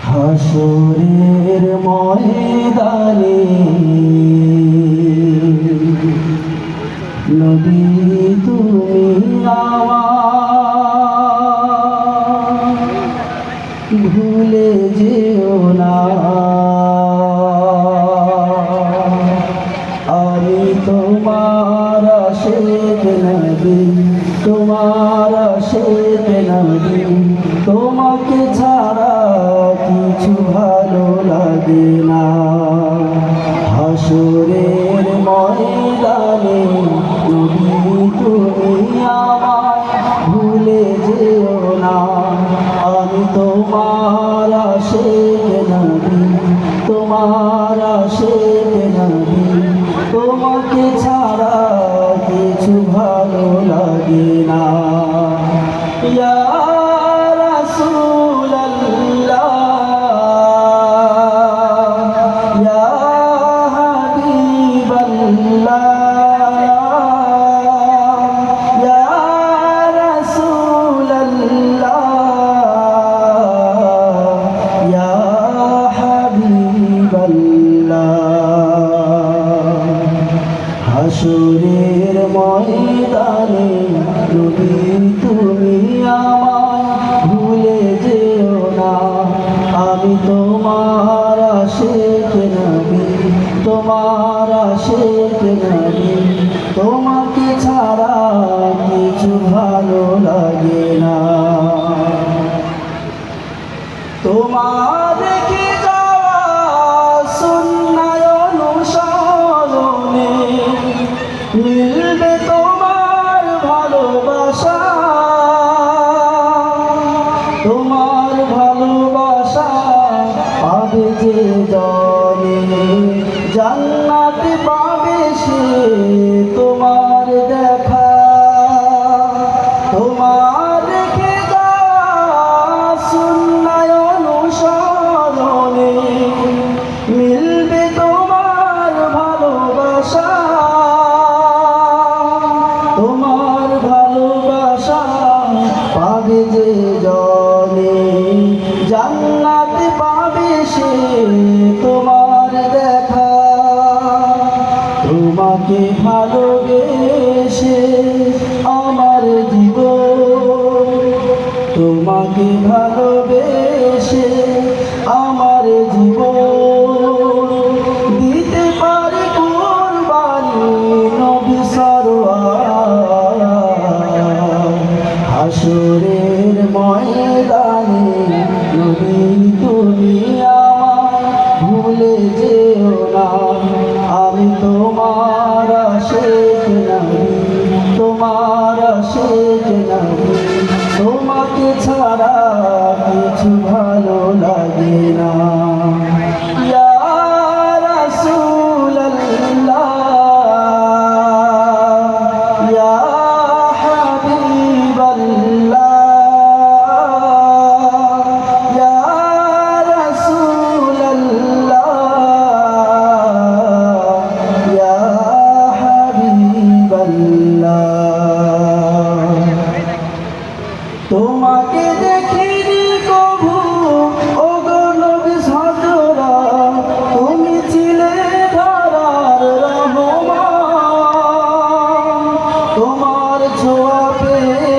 হাসরের ময়দানে নবী তুমি আমার ভুলে যেও না। আমি তোমার আশিক নবী, তোমার আশিক নবী, তোমাকে ছাড়া কিছু ভালো লাগে না। হাসরের ময়দানে নবী তুমি আমায় ভুলে যেও না। আমি তোমার আশিক নবী, তোমার আশিক নবী, তোমাকে ছাড়া কিছু ভালো লাগে না। ইয়া রাসূলুল্লাহ, ইয়া হাবিবাল্লাহ, ইয়া রাসূলুল্লাহ, ইয়া হাবিবাল্লাহ। হাসরের ময়দানে নবী তুমি আমায় ভুলে যেও না। আমি তোমার আশিক নবী, তোমার আশিক নবী, তোমাকে ছাড়া কিছু ভালো লাগে না। তোমার দেখে যাওয়া সুন্নায় অনুসরণে মিলবে তোমার ভালোবাসা, তোমার ভালোবাসা পাবে যে জনে জান্নাতে পাবে সে তোমার দেখা। তোমার রেখে যাওয়া সুন্নায় অনুসরণে মিলবে তোমার ভালোবাসা, তোমার ভালোবাসা পাবে যে জনে জান্নাতে পাবে সে তোমার দেখা। তোমাকে ভালোবেসে আমার জীবন, তোমাকে ভালোবেসে আমার জীবন দিতে পারি কুরবানি নবী সরওয়ার। হাসরের ময়দানে নবী তুমি আমায় ভুলে যেও না। আমি তোমার আশিক নবী, তোমার আশিক নবী, তোমাকে ছাড়া কিছু ভালো লাগে না। ইয়া রাসূলুল্লাহ, ইয়া হাবিবাল্লাহ, ইয়া রাসূলুল্লাহ, ইয়া হাবিবাল্লাহ। তোমাকে দেখিনি কভু ওগো নবী সাজরা, তুমি ছিলে ধরার রহমান। তোমার ছোঁয়া পেয়ে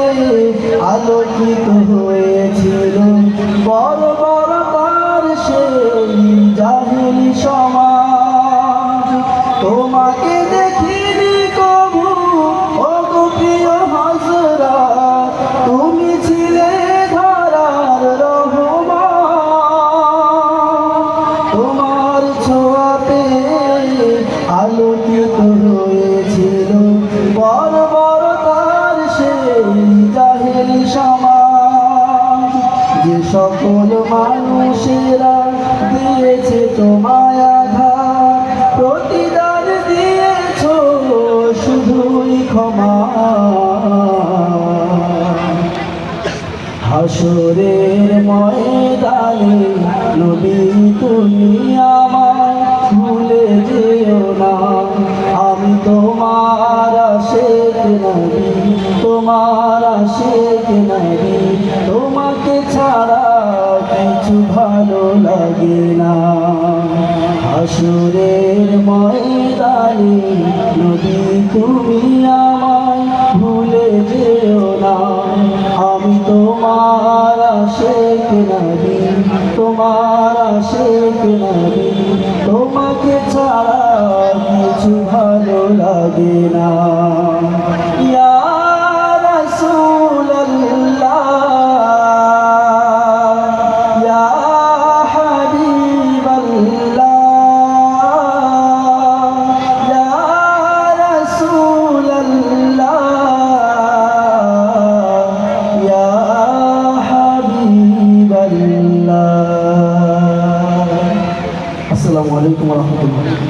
আলোকিত হয়েছিল বর্বরতার সেই জাহিলি সমাজ। তোমাকে দেখিনি কভু ওগো প্রিয় হাজরা, তুমি ছিলে ধরার রহমান। তোমার ছোঁয়া পেয়ে আলোকিত হয়েছিল বর্বরতার সেই জাহিলি সমাজ। যে সকল মানুষেরা দিয়েছে তোমায় আঘাত, প্রতিদান দিয়েছ শুধুই ক্ষমা। হাসরের ময়দানে নবী তুমি আমায় ভুলে যেও না। আমি তোমার আশিক নবী, তোমার আশিক নবী, তোমাকে কিছু ভালো লাগে না। হাসরের ময়দানে নবী তুমি আমায় ভুলে যেও না। আমি তোমার আশিক নবী, তোমার আশিক নবী, তোমাকে ছাড়া কিছু ভালো লাগে না। ইয়া রাসূলুল্লাহ, ইয়া হাবিবাল্লাহ, ইয়া রাসূলুল্লাহ, ইয়া হাবিবাল্লাহ। আসসালামু আলাইকুম ওয়া রাহমাতুল্লাহ।